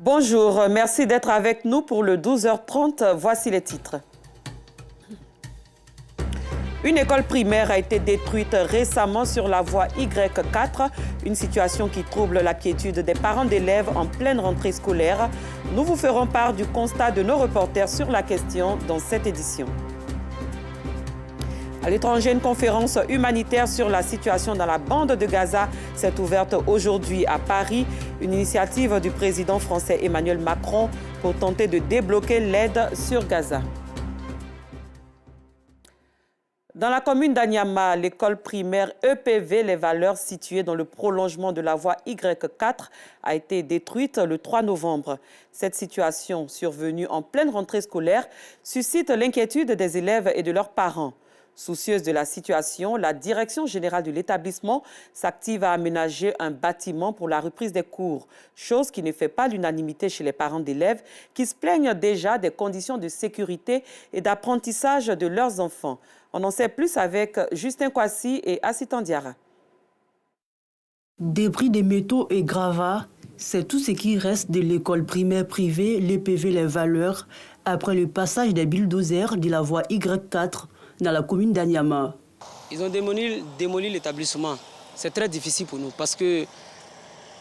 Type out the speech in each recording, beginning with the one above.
Bonjour, merci d'être avec nous pour le 12h30. Voici les titres. Une école primaire a été détruite récemment sur la voie Y4, une situation qui trouble la quiétude des parents d'élèves en pleine rentrée scolaire. Nous vous ferons part du constat de nos reporters sur la question dans cette édition. À l'étranger, une conférence humanitaire sur la situation dans la bande de Gaza s'est ouverte aujourd'hui à Paris. Une initiative du président français Emmanuel Macron pour tenter de débloquer l'aide sur Gaza. Dans la commune d'Anyama, l'école primaire EPV Les Valeurs, située dans le prolongement de la voie Y4, a été détruite le 3 novembre. Cette situation, survenue en pleine rentrée scolaire, suscite l'inquiétude des élèves et de leurs parents. Soucieuse de la situation, la direction générale de l'établissement s'active à aménager un bâtiment pour la reprise des cours, chose qui ne fait pas l'unanimité chez les parents d'élèves qui se plaignent déjà des conditions de sécurité et d'apprentissage de leurs enfants. On en sait plus avec Justin Kwasi et Assitan Diara. Débris de métaux et gravats, c'est tout ce qui reste de l'école primaire privée l'EPV Les Valeurs après le passage des bulldozers de la voie Y4 dans la commune d'Anyama. Ils ont démoli l'établissement. C'est très difficile pour nous parce que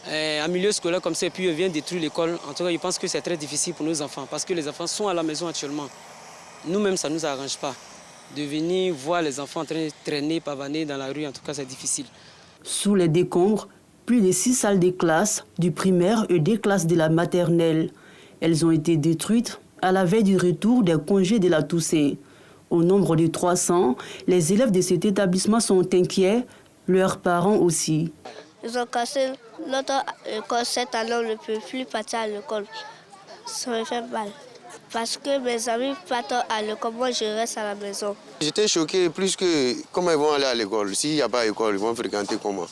un milieu scolaire comme ça, et puis ils viennent détruire l'école. En tout cas, je pense que c'est très difficile pour nos enfants parce que les enfants sont à la maison actuellement. Nous-mêmes, ça ne nous arrange pas. De venir voir les enfants en train de traîner, pavaner dans la rue, en tout cas, c'est difficile. Sous les décombres, plus de 6 salles de classe du primaire et des classes de la maternelle. Elles ont été détruites à la veille du retour des congés de la Toussaint. Au nombre de 300, les élèves de cet établissement sont inquiets, leurs parents aussi. Ils ont cassé notre école cette année, on ne peut plus partir à l'école. Ça me fait mal. Parce que mes amis partent à l'école, moi je reste à la maison. J'étais choqué plus que comment ils vont aller à l'école. S'il n'y a pas d'école, ils vont fréquenter comment.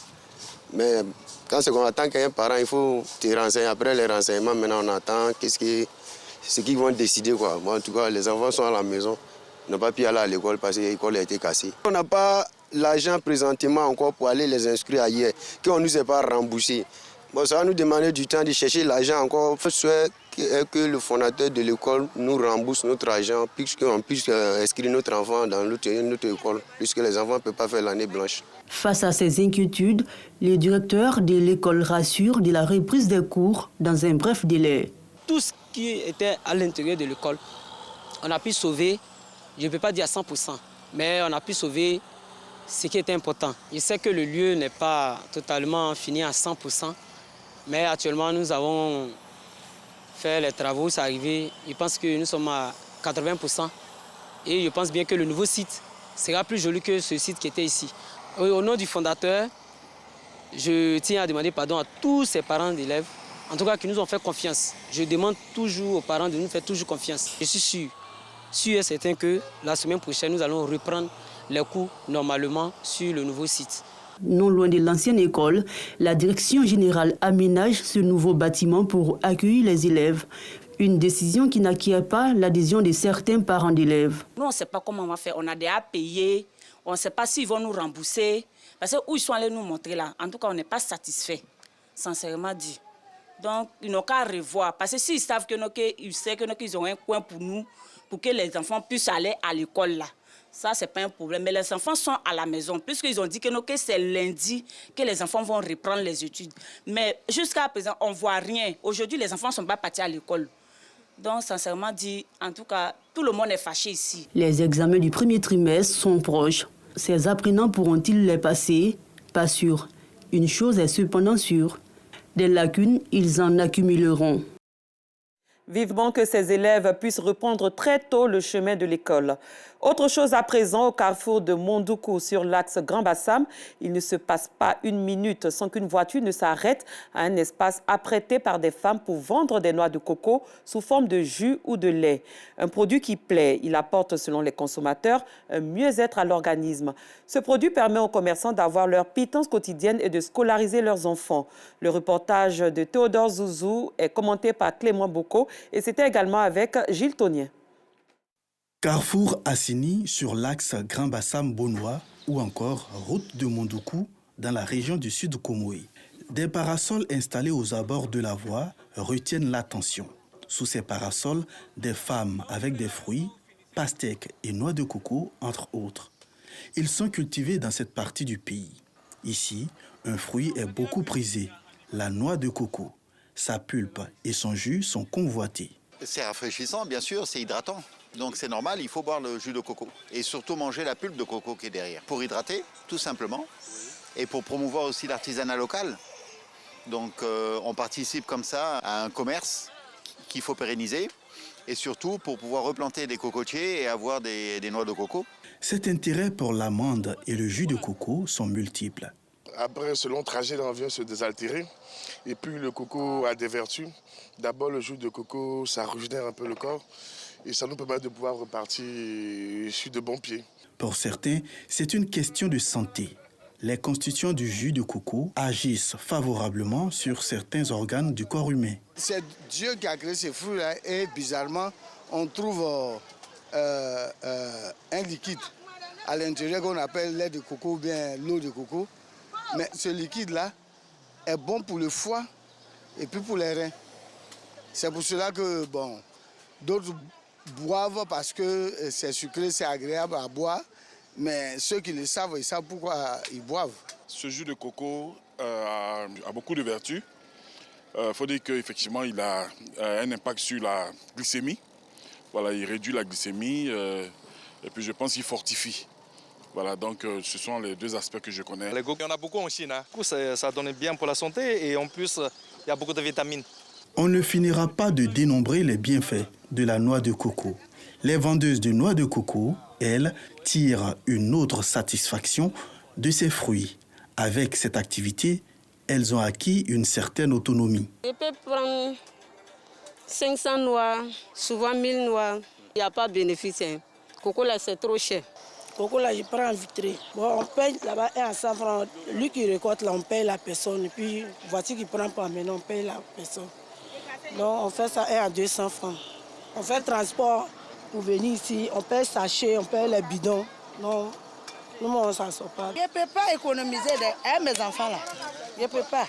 Mais quand c'est qu'on attend qu'un parent, il faut te renseigner. Après les renseignements, maintenant on attend ce qu'ils vont décider, quoi. Moi, en tout cas, les enfants sont à la maison. Ils n'ont pas pu aller à l'école parce que l'école a été cassée. On n'a pas l'argent présentement encore pour aller les inscrire ailleurs, qu'on ne nous ait pas remboursé. Bon, ça va nous demander du temps de chercher l'argent encore. Je souhaite que le fondateur de l'école nous rembourse notre argent, puisqu'on puisse inscrire notre enfant dans notre école, puisque les enfants ne peuvent pas faire l'année blanche. Face à ces inquiétudes, le directeur de l'école rassure de la reprise des cours dans un bref délai. Tout ce qui était à l'intérieur de l'école, on a pu sauver. Je ne peux pas dire à 100%, mais on a pu sauver ce qui était important. Je sais que le lieu n'est pas totalement fini à 100%, mais actuellement, nous avons fait les travaux, c'est arrivé. Je pense que nous sommes à 80%. Et je pense bien que le nouveau site sera plus joli que ce site qui était ici. Au nom du fondateur, je tiens à demander pardon à tous ces parents d'élèves, en tout cas qui nous ont fait confiance. Je demande toujours aux parents de nous faire toujours confiance. Je suis sûr et certain que la semaine prochaine, nous allons reprendre les cours normalement sur le nouveau site. Non loin de l'ancienne école, la direction générale aménage ce nouveau bâtiment pour accueillir les élèves. Une décision qui n'acquiert pas l'adhésion de certains parents d'élèves. Nous, on ne sait pas comment on va faire. On a déjà payé. On ne sait pas s'ils vont nous rembourser. Parce que où ils sont allés nous montrer là, en tout cas, on n'est pas satisfait, sincèrement dit. Donc, ils n'ont qu'à revoir. Parce que s'ils savent qu'ils ont un coin pour nous, pour que les enfants puissent aller à l'école là. Ça, ce n'est pas un problème. Mais les enfants sont à la maison, puisqu'ils ont dit que c'est lundi que les enfants vont reprendre les études. Mais jusqu'à présent, on ne voit rien. Aujourd'hui, les enfants ne sont pas partis à l'école. Donc, sincèrement dit, en tout cas, tout le monde est fâché ici. Les examens du premier trimestre sont proches. Ces apprenants pourront-ils les passer? Pas sûr. Une chose est cependant sûre. Des lacunes, ils en accumuleront. Vivement que ces élèves puissent reprendre très tôt le chemin de l'école. Autre chose à présent, au carrefour de Mondoukou sur l'axe Grand Bassam, il ne se passe pas une minute sans qu'une voiture ne s'arrête à un espace apprêté par des femmes pour vendre des noix de coco sous forme de jus ou de lait. Un produit qui plaît, il apporte selon les consommateurs un mieux-être à l'organisme. Ce produit permet aux commerçants d'avoir leur pitance quotidienne et de scolariser leurs enfants. Le reportage de Théodore Zouzou est commenté par Clément Boko et c'était également avec Gilles Tonnier. Carrefour Assini sur l'axe Grand Bassam-Bonois ou encore route de Mondoukou dans la région du Sud Komoé. Des parasols installés aux abords de la voie retiennent l'attention. Sous ces parasols, des femmes avec des fruits, pastèques et noix de coco, entre autres. Ils sont cultivés dans cette partie du pays. Ici, un fruit est beaucoup prisé, la noix de coco. Sa pulpe et son jus sont convoités. C'est rafraîchissant, bien sûr, c'est hydratant. Donc c'est normal, il faut boire le jus de coco. Et surtout manger la pulpe de coco qui est derrière. Pour hydrater, tout simplement. Et pour promouvoir aussi l'artisanat local. Donc on participe comme ça à un commerce qu'il faut pérenniser. Et surtout pour pouvoir replanter des cocotiers et avoir des noix de coco. Cet intérêt pour l'amande et le jus de coco sont multiples. Après ce long trajet, on vient se désaltérer. Et puis le coco a des vertus. D'abord, le jus de coco, ça régénère un peu le corps. Et ça nous permet de pouvoir repartir sur de bons pieds. Pour certains, c'est une question de santé. Les constituants du jus de coco agissent favorablement sur certains organes du corps humain. C'est Dieu qui a créé ces fruits-là et bizarrement, on trouve un liquide à l'intérieur qu'on appelle lait de coco ou bien l'eau de coco. Mais ce liquide-là est bon pour le foie et puis pour les reins. C'est pour cela que d'autres boivent parce que c'est sucré, c'est agréable à boire. Mais ceux qui le savent, ils savent pourquoi ils boivent. Ce jus de coco a beaucoup de vertus. Il faut dire qu'effectivement, il a un impact sur la glycémie. Voilà, il réduit la glycémie et puis je pense qu'il fortifie. Voilà, donc ce sont les deux aspects que je connais. Les coco, il y en a beaucoup en Chine. Ça donne bien pour la santé et en plus, il y a beaucoup de vitamines. On ne finira pas de dénombrer les bienfaits de la noix de coco. Les vendeuses de noix de coco, elles, tirent une autre satisfaction de ces fruits. Avec cette activité, elles ont acquis une certaine autonomie. Je peux prendre 500 noix, souvent 1000 noix. Il n'y a pas de bénéfice. Coco là, c'est trop cher. Coco là, je prends en vitrée. Bon, on paye là-bas 1 à 100 francs. Lui qui récolte là, on paye la personne. Et puis, voiture qui prend pas maintenant, on paye la personne. Donc, on fait ça 1 à 200 francs. On fait le transport pour venir ici. On paye sachet, on paye les bidons. Non, nous, on ne s'en sort pas. Je ne peux pas économiser mes enfants là. Je ne peux pas.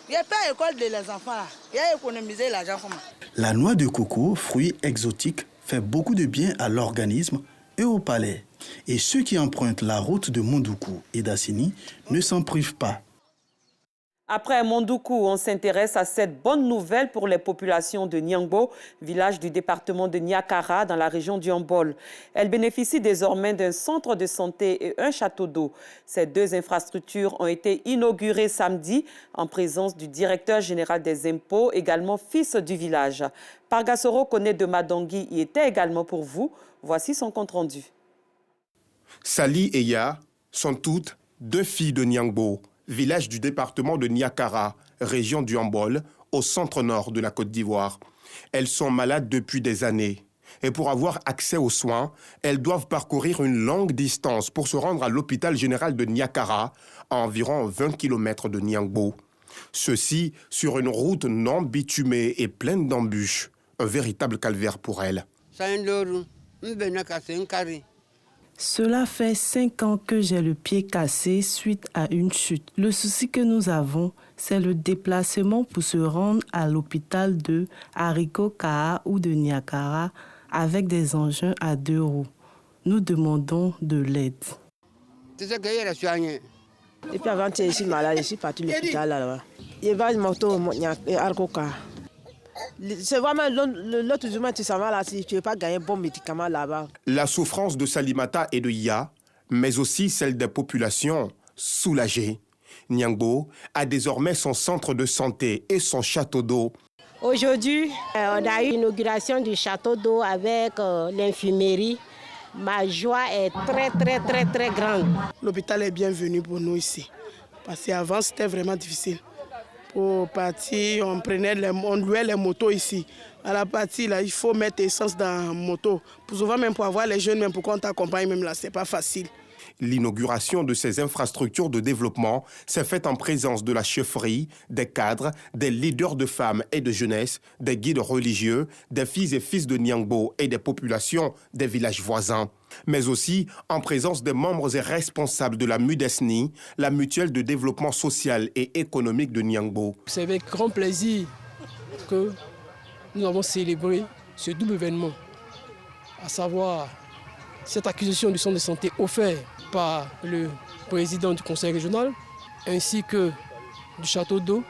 Je n'ai pas l'école de les enfants là. J'ai économisé l'argent pour moi. La noix de coco, fruit exotique, fait beaucoup de bien à l'organisme et au palais. Et ceux qui empruntent la route de Mondoukou et d'Assini ne s'en privent pas. Après Mondoukou, on s'intéresse à cette bonne nouvelle pour les populations de Niangbo, village du département de Niakara dans la région du Yambol. Elles bénéficient désormais d'un centre de santé et un château d'eau. Ces deux infrastructures ont été inaugurées samedi en présence du directeur général des impôts, également fils du village. Pargasoro Kone de Madangui y était également pour vous. Voici son compte-rendu. Sali et Ya sont toutes deux filles de Niangbo, village du département de Niakara, région du Yambol, au centre-nord de la Côte d'Ivoire. Elles sont malades depuis des années. Et pour avoir accès aux soins, elles doivent parcourir une longue distance pour se rendre à l'hôpital général de Niakara, à environ 20 km de Niangbo. Ceci sur une route non bitumée et pleine d'embûches. Un véritable calvaire pour elles. Cela fait 5 ans que j'ai le pied cassé suite à une chute. Le souci que nous avons, c'est le déplacement pour se rendre à l'hôpital de Hariko-Kaa ou de Niakara avec des engins à 2 roues. Nous demandons de l'aide. Et puis avant, je suis malade, je suis parti à l'hôpital là-bas. Il va moto Hariko-Kaa. C'est vraiment l'autre humain, tu s'en vas là, si tu ne veux pas gagner un bon médicament là-bas. La souffrance de Salimata et de Ya, mais aussi celle des populations soulagées. Niangbo a désormais son centre de santé et son château d'eau. Aujourd'hui, on a eu l'inauguration du château d'eau avec l'infirmerie. Ma joie est très grande. L'hôpital est bienvenu pour nous ici, parce qu'avant c'était vraiment difficile. Pour partir, on louait les motos ici. À la partie, là, il faut mettre essence dans la moto. Souvent, même pour avoir les jeunes, même pour qu'on t'accompagne, même là, c'est pas facile. L'inauguration de ces infrastructures de développement s'est faite en présence de la chefferie, des cadres, des leaders de femmes et de jeunesse, des guides religieux, des filles et fils de Niangbo et des populations des villages voisins, mais aussi en présence des membres et responsables de la MUDESNI, la mutuelle de développement social et économique de Niangbo. C'est avec grand plaisir que nous avons célébré ce double événement, à savoir cette acquisition du centre de santé offert par le président du conseil régional, ainsi que du château d'eau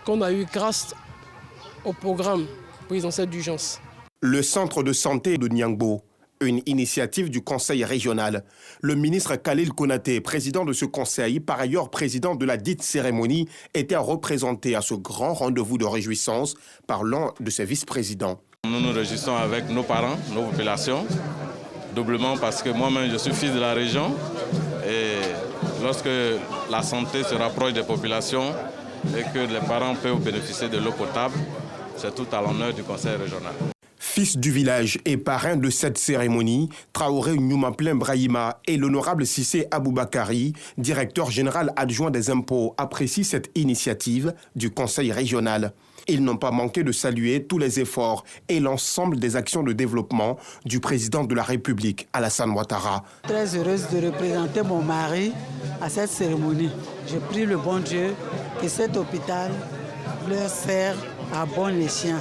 qu'on a eu grâce au programme présidentiel d'urgence. Le centre de santé de Niangbo, une initiative du conseil régional. Le ministre Khalil Konaté, président de ce conseil, par ailleurs président de la dite cérémonie, était représenté à ce grand rendez-vous de réjouissance par l'un de ses vice-présidents. Nous nous réjouissons avec nos parents, nos populations, doublement parce que moi-même je suis fils de la région et lorsque la santé se rapproche des populations et que les parents peuvent bénéficier de l'eau potable, c'est tout à l'honneur du conseil régional. Fils du village et parrain de cette cérémonie, Traoré Nyoumaplen Brahima et l'honorable Sissé Aboubakari, directeur général adjoint des impôts, apprécient cette initiative du conseil régional. Ils n'ont pas manqué de saluer tous les efforts et l'ensemble des actions de développement du président de la République, Alassane Ouattara. Très heureuse de représenter mon mari à cette cérémonie. Je prie le bon Dieu que cet hôpital leur sert à bon escient.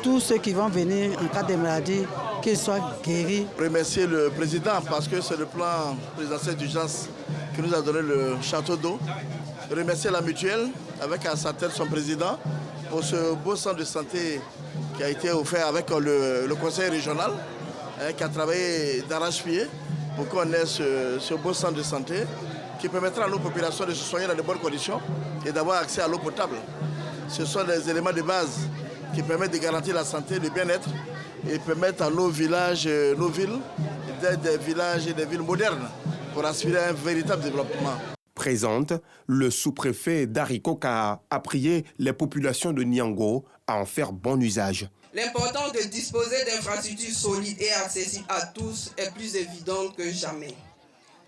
Tous ceux qui vont venir en cas de maladie, qu'ils soient guéris. Remercier le président parce que c'est le plan présidentiel d'urgence qui nous a donné le château d'eau. Remercier la mutuelle avec à sa tête son président pour ce beau centre de santé qui a été offert avec le conseil régional, qui a travaillé d'arrache-pied pour qu'on ait ce beau centre de santé qui permettra à nos populations de se soigner dans de bonnes conditions et d'avoir accès à l'eau potable. Ce sont des éléments de base qui permettent de garantir la santé, le bien-être et permettent à nos villages, nos villes, d'être des villages et des villes modernes pour aspirer à un véritable développement. Présente, le sous-préfet Darikoka a prié les populations de Niangbo à en faire bon usage. L'importance de disposer d'infrastructures solides et accessibles à tous est plus évidente que jamais.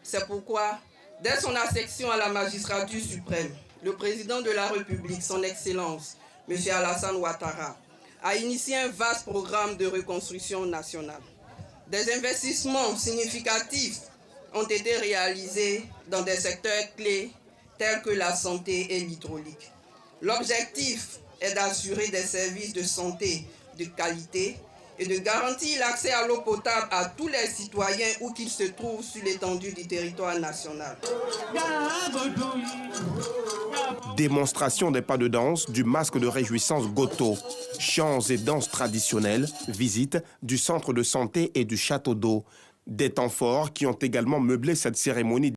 C'est pourquoi, dès son accession à la magistrature suprême, le président de la République, son Excellence, M. Alassane Ouattara, a initié un vaste programme de reconstruction nationale. Des investissements significatifs ont été réalisés dans des secteurs clés tels que la santé et l'hydraulique. L'objectif est d'assurer des services de santé de qualité et de garantir l'accès à l'eau potable à tous les citoyens où qu'ils se trouvent sur l'étendue du territoire national. Démonstration des pas de danse, du masque de réjouissance Goto, chants et danses traditionnelles, visite du centre de santé et du château d'eau. Des temps forts qui ont également meublé cette cérémonie.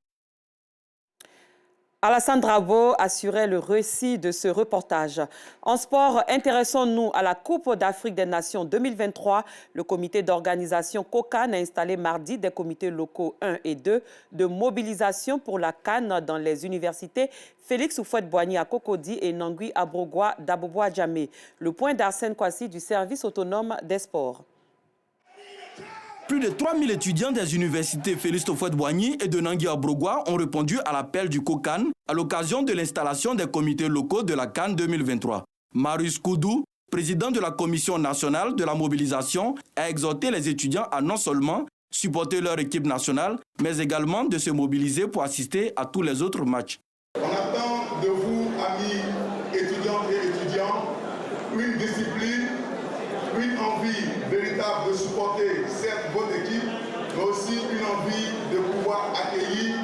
Alassane Drabo assurait le récit de ce reportage. En sport, intéressons-nous à la Coupe d'Afrique des Nations 2023. Le comité d'organisation COCAN a installé mardi des comités locaux 1 et 2 de mobilisation pour la CAN dans les universités Félix Houphouët-Boigny à Cocody et Nangui Abrogwa d'Aboboa-Djamé. Le point d'Arsène Kwasi du service autonome des sports. Plus de 3000 étudiants des universités Félix Houphouët-Boigny et de Nangui Abrogwa ont répondu à l'appel du COCAN à l'occasion de l'installation des comités locaux de la CAN 2023. Marius Koudou, président de la Commission nationale de la mobilisation, a exhorté les étudiants à non seulement supporter leur équipe nationale, mais également de se mobiliser pour assister à tous les autres matchs. On attend de vous, amis étudiants et étudiants, une discipline, une envie véritable de supporter certes votre équipe, mais aussi une envie de pouvoir accueillir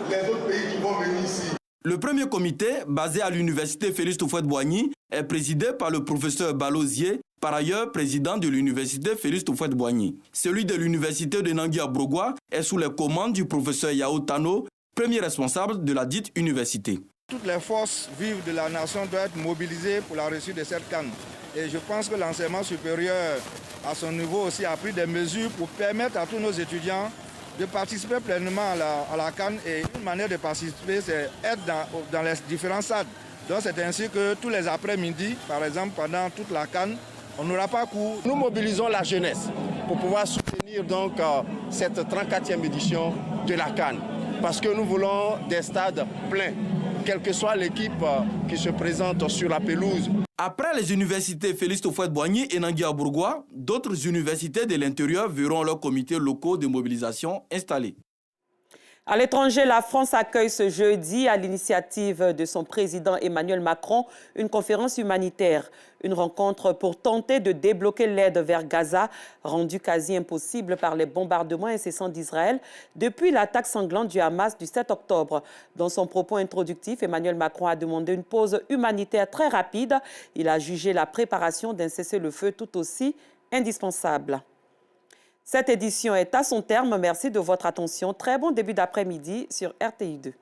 les autres pays qui vont venir ici. Le premier comité, basé à l'université Félix Houphouët-Boigny, est présidé par le professeur Balosier, par ailleurs président de l'université Félix Houphouët-Boigny. Celui de l'université de Nangui Abrogwa est sous les commandes du professeur Yao Tano, premier responsable de la dite université. Toutes les forces vives de la nation doivent être mobilisées pour la réussite de cette CAN. Et je pense que l'enseignement supérieur, à son niveau aussi, a pris des mesures pour permettre à tous nos étudiants de participer pleinement à la CAN. Et une manière de participer, c'est être dans les différents stades. Donc c'est ainsi que tous les après-midi, par exemple, pendant toute la CAN, on n'aura pas cours. Nous mobilisons la jeunesse pour pouvoir soutenir donc cette 34e édition de la CAN. Parce que nous voulons des stades pleins, quelle que soit l'équipe qui se présente sur la pelouse. Après les universités Félix Houphouët-Boigny et Nangui-Aburuguwa, d'autres universités de l'intérieur verront leurs comités locaux de mobilisation installés. À l'étranger, la France accueille ce jeudi, à l'initiative de son président Emmanuel Macron, une conférence humanitaire. Une rencontre pour tenter de débloquer l'aide vers Gaza, rendue quasi impossible par les bombardements incessants d'Israël depuis l'attaque sanglante du Hamas du 7 octobre. Dans son propos introductif, Emmanuel Macron a demandé une pause humanitaire très rapide. Il a jugé la préparation d'un cessez-le-feu tout aussi indispensable. Cette édition est à son terme. Merci de votre attention. Très bon début d'après-midi sur RTI2.